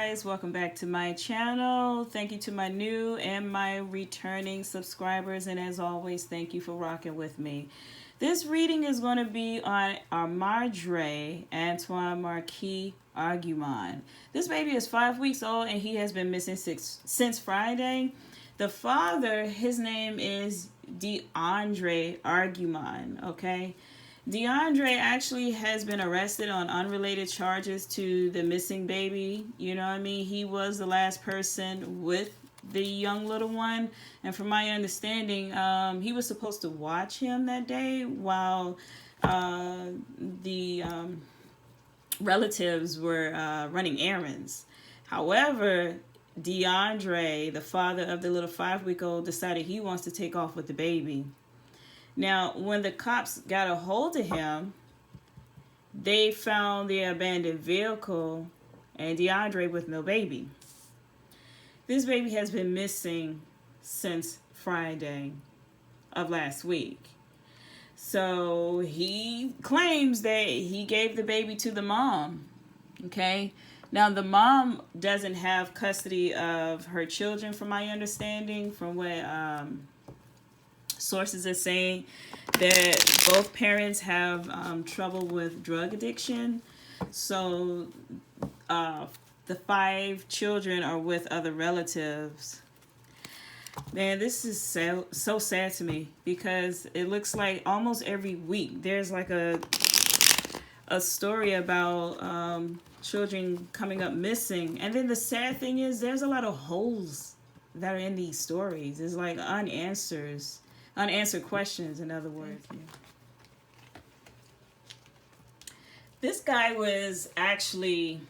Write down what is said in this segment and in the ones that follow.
guys, welcome back to my channel. Thank you to my new and my returning subscribers, and as always, thank you for rocking with me. This reading is going to be on Armaidre Argumon. This baby is 5 weeks old and he has been missing since Friday. The father, his name is DeAndre Argumon, okay? DeAndre actually has been arrested on unrelated charges to the missing baby. You know what I mean? He was the last person with the young little one. And from my understanding, he was supposed to watch him that day while the relatives were running errands. However, DeAndre, the father of the little 5-week-old, decided he wants to take off with the baby. Now, when the cops got a hold of him, they found the abandoned vehicle and DeAndre with no baby. This baby has been missing since Friday of last week. So he claims that he gave the baby to the mom. Okay? Now, the mom doesn't have custody of her children, from my understanding, from what sources are saying, that both parents have trouble with drug addiction. So the 5 children are with other relatives. Man, this is so sad to me, because it looks like almost every week there's like a story about children coming up missing. And then the sad thing is there's a lot of holes that are in these stories. It's like unanswered questions, in other words. Yeah. This guy was actually,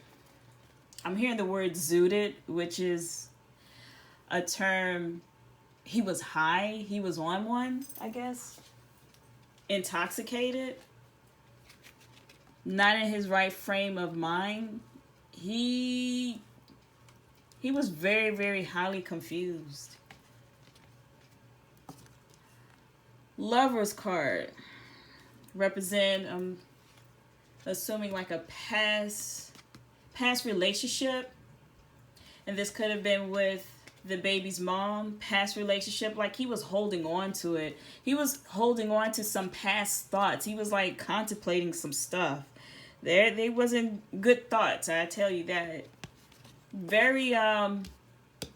I'm hearing the word zooted, which is a term. He was high. He was on one, I guess. Intoxicated. Not in his right frame of mind. He was very, very highly confused. Lover's card represent assuming like a past relationship, and this could have been with the baby's mom. Past relationship, like he was holding on to it. He was holding on to some past thoughts. He was like contemplating some stuff. They wasn't good thoughts, I tell you that. Very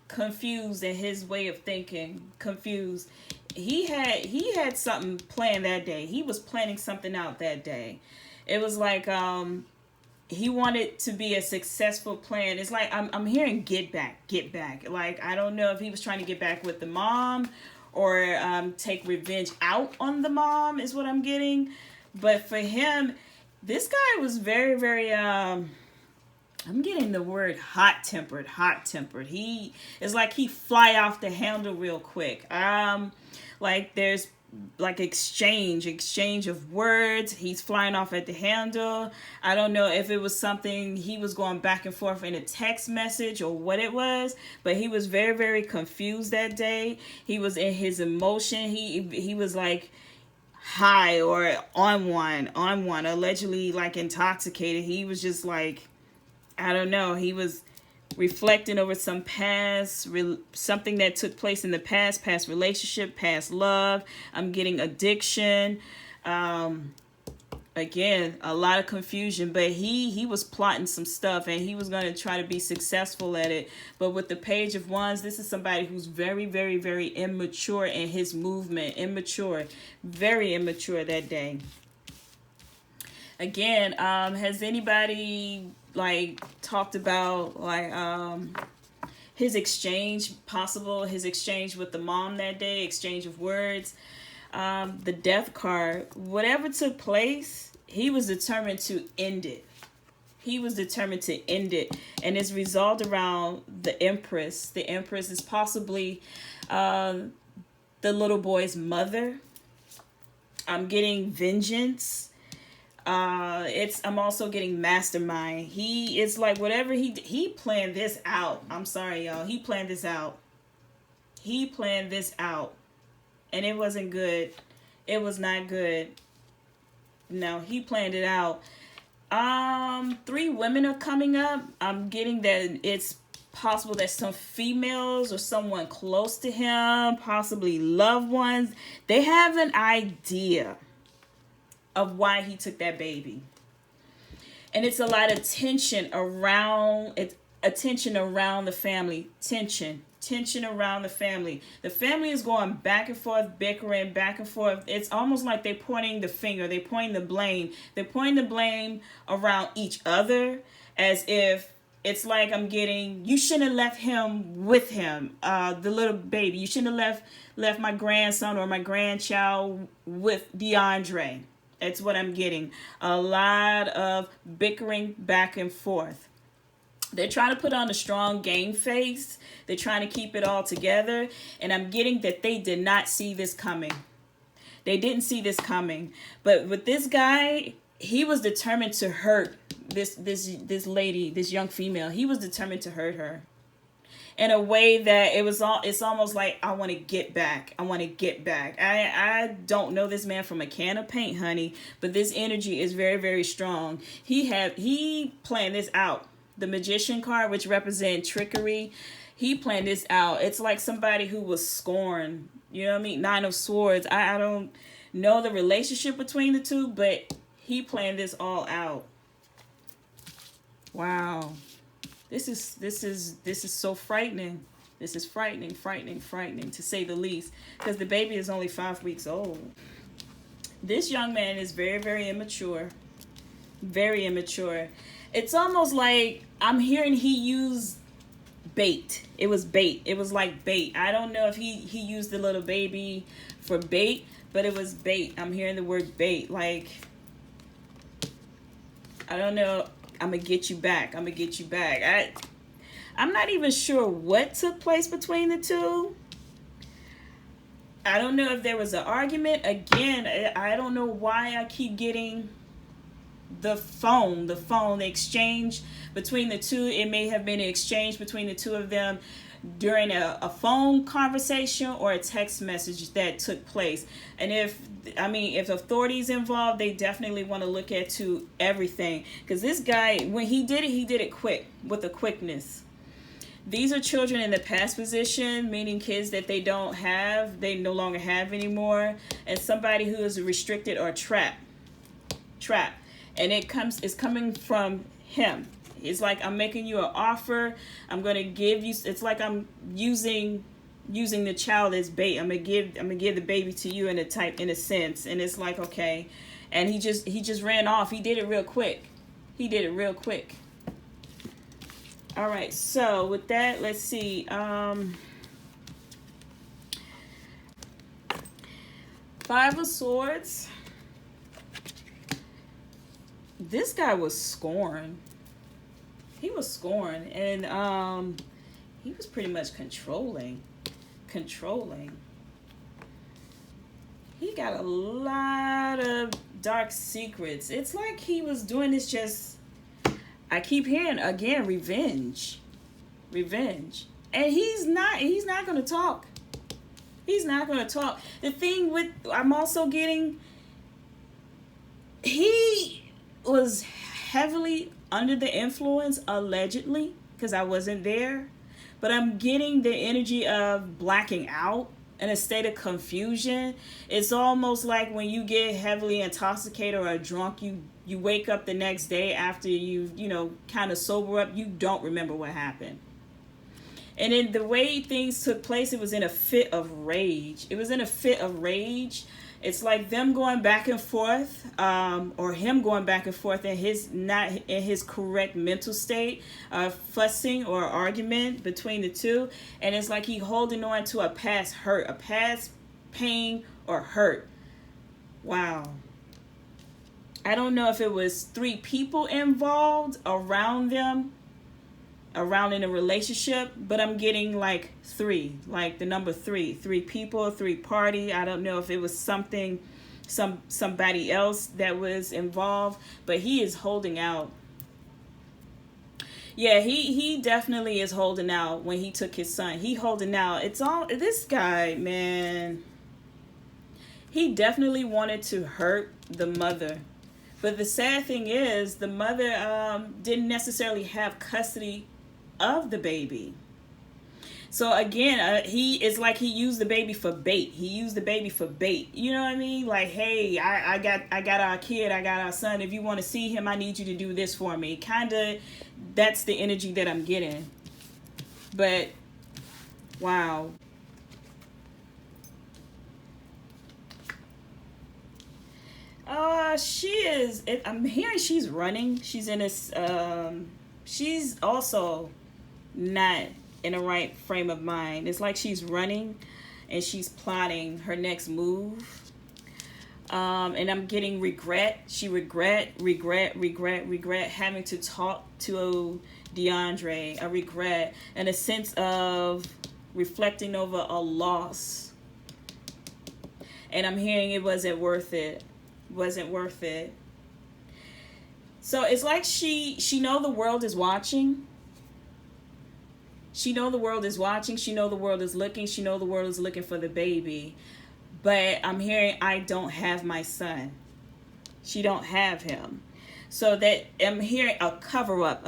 confused in his way of thinking. Confused. He had something planned that day. He was planning something out that day. It was like he wanted to be a successful plan. It's like I'm hearing get back. Like, I don't know if he was trying to get back with the mom or take revenge out on the mom is what I'm getting. But for him, this guy was very, very I'm getting the word hot-tempered. He is like he fly off the handle real quick. Like there's like exchange of words. He's flying off at the handle. I don't know if it was something he was going back and forth in a text message or what it was, but he was very, very confused that day. He was in his emotion. He was like high or on one, allegedly like intoxicated. He was just like, I don't know. He was reflecting over some something that took place in the past relationship, past love. I'm getting addiction. Again, a lot of confusion, but he was plotting some stuff and he was going to try to be successful at it. But with the Page of Wands, this is somebody who's very, very, very immature in his movement. Very immature that day. Again, has anybody like talked about like his exchange with the mom that day, exchange of words? The Death card, whatever took place, he was determined to end it. And it's resolved around the Empress. The Empress is possibly the little boy's mother. I'm getting vengeance. I'm also getting mastermind. He is like whatever he planned this out. I'm sorry, y'all. He planned this out. And it wasn't good. It was not good. No, he planned it out. Three women are coming up. I'm getting that it's possible that some females or someone close to him, possibly loved ones, they have an idea of why he took that baby. And it's a lot of tension around it, attention around the family. Tension around the family. The family is going back and forth, bickering back and forth. It's almost like they're pointing the finger, they're pointing the blame. They're pointing the blame around each other, as if it's like I'm getting, you shouldn't have left him with him, the little baby. You shouldn't have left my grandson or my grandchild with DeAndre. That's what I'm getting. A lot of bickering back and forth. They're trying to put on a strong game face. They're trying to keep it all together. And I'm getting that they did not see this coming. They didn't see this coming. But with this guy, he was determined to hurt this lady, this young female. He was determined to hurt her in a way that it's almost like, I want to get back. I want to get back. I don't know this man from a can of paint, honey, but this energy is very, very strong. He planned this out. The Magician card, which represents trickery, he planned this out. It's like somebody who was scorned. You know what I mean? Nine of Swords. I don't know the relationship between the two, but he planned this all out. Wow. This is so frightening. This is frightening, to say the least, because the baby is only 5 weeks old. This young man is very, very immature. Very immature. It's almost like I'm hearing he used bait. It was bait. It was like bait. I don't know if he used the little baby for bait, but it was bait. I'm hearing the word bait. Like, I don't know. I'm going to get you back. I'm going to get you back. I'm not even sure what took place between the two. I don't know if there was an argument. Again, I don't know why I keep getting the exchange between the two. It may have been an exchange between the two of them during a phone conversation or a text message that took place. And if authorities involved, they definitely want to look into everything, because this guy, when he did it quick, with a quickness. These are children in the past position, meaning kids that they no longer have anymore, and somebody who is restricted or trapped. And it's coming from him. It's like, I'm making you an offer. I'm going to give you, it's like I'm using the child as bait. I'm going to give the baby to you in a sense. And it's like, okay. And he just ran off. He did it real quick. All right. So with that, let's see. 5 of Swords. This guy was scorned. He was scorned, and he was pretty much controlling. He got a lot of dark secrets. It's like he was doing this just, I keep hearing again, revenge. And he's not going to talk. The thing with, I'm also getting, he was heavily under the influence, allegedly, because I wasn't there, but I'm getting the energy of blacking out, in a state of confusion. It's almost like when you get heavily intoxicated or drunk, you wake up the next day after you kind of sober up, you don't remember what happened. And in the way things took place, it was in a fit of rage. It's like them going back and forth, or him going back and forth in his correct mental state, fussing or argument between the two. And it's like he holding on to a past hurt, a past pain or hurt. Wow. I don't know if it was 3 people involved around them, around in a relationship, but I'm getting like 3, like the number 3 people, 3 party. I don't know if it was somebody else that was involved, but he is holding out. Yeah, he definitely is holding out. When he took his son, he holding out. It's all, this guy, man, he definitely wanted to hurt the mother But the sad thing is, the mother didn't necessarily have custody of the baby. So again, it's like he used the baby for bait. He used the baby for bait. You know what I mean? Like, hey, I got our kid, I got our son. If you want to see him, I need you to do this for me. Kinda, that's the energy that I'm getting. But wow. She is. I'm hearing she's running. She's in this. She's also not in the right frame of mind. It's like she's running and she's plotting her next move. And I'm getting regret. She regret having to talk to DeAndre. A regret and a sense of reflecting over a loss. And I'm hearing it wasn't worth it. Wasn't worth it. So it's like she know the world is watching. She know the world is watching. She know the world is looking. She know the world is looking for the baby. But I'm hearing, I don't have my son. She don't have him. So that I'm hearing a cover up.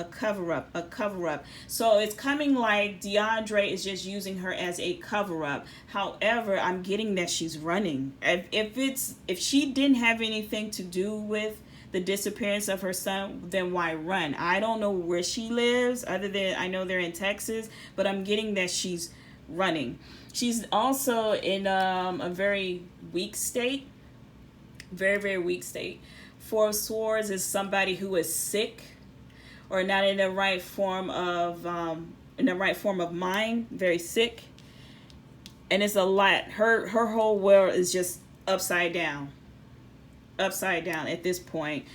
So it's coming like DeAndre is just using her as a cover up. However, I'm getting that she's running. If she didn't have anything to do with the disappearance of her son, then why run? I don't know where she lives, other than I know they're in Texas, but I'm getting that she's running. She's also in a very weak state. Very, very weak state. Four of Swords is somebody who is sick or not in the right form of mind, very sick. And it's a lot. Her whole world is just upside down at this point.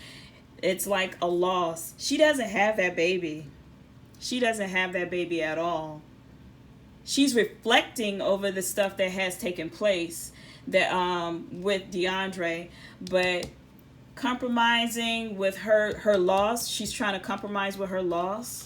It's like a loss. She doesn't have that baby. She doesn't have that baby at all. She's reflecting over the stuff that has taken place that with DeAndre, but compromising with her loss. She's trying to compromise with her loss,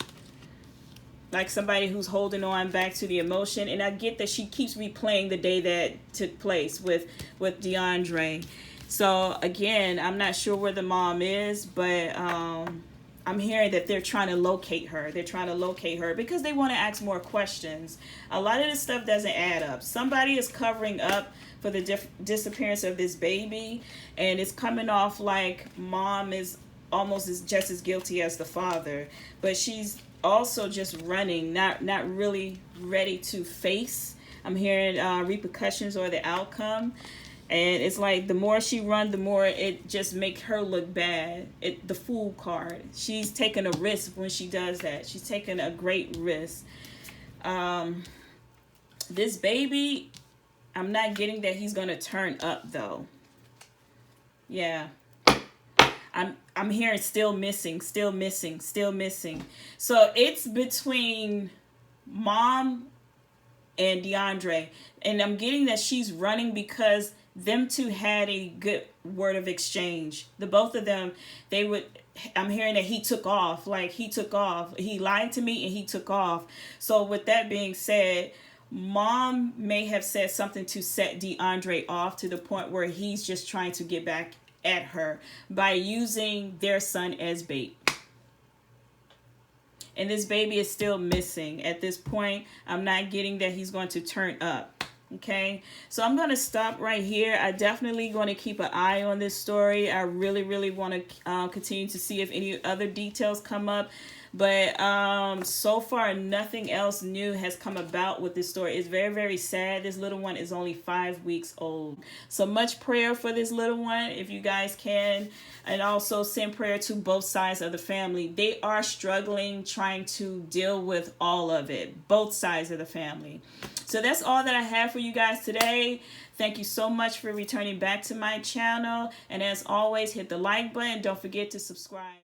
like somebody who's holding on back to the emotion. And I get that she keeps replaying the day that took place with DeAndre. So again, I'm not sure where the mom is, but I'm hearing that they're trying to locate her. They're trying to locate her because they want to ask more questions. A lot of this stuff doesn't add up. Somebody is covering up for the disappearance of this baby, and it's coming off like mom is almost just as guilty as the father, but she's also just running, not really ready to face. I'm hearing repercussions or the outcome. And it's like the more she runs, the more it just makes her look bad. The fool card. She's taking a risk when she does that. She's taking a great risk. This baby, I'm not getting that he's going to turn up, though. Yeah. I'm hearing still missing. So it's between mom and DeAndre. And I'm getting that she's running because them two had a good word of exchange. The both of them, I'm hearing that he took off. He lied to me and he took off. So with that being said, mom may have said something to set DeAndre off to the point where he's just trying to get back at her by using their son as bait. And this baby is still missing. At this point, I'm not getting that he's going to turn up. Okay, so I'm going to stop right here. I definitely going to keep an eye on this story. I really want to continue to see if any other details come up. But so far, nothing else new has come about with this story. It's very, very sad. This little one is only 5 weeks old. So much prayer for this little one, if you guys can. And also send prayer to both sides of the family. They are struggling, trying to deal with all of it. Both sides of the family. So that's all that I have for you guys today. Thank you so much for returning back to my channel. And as always, hit the like button. Don't forget to subscribe.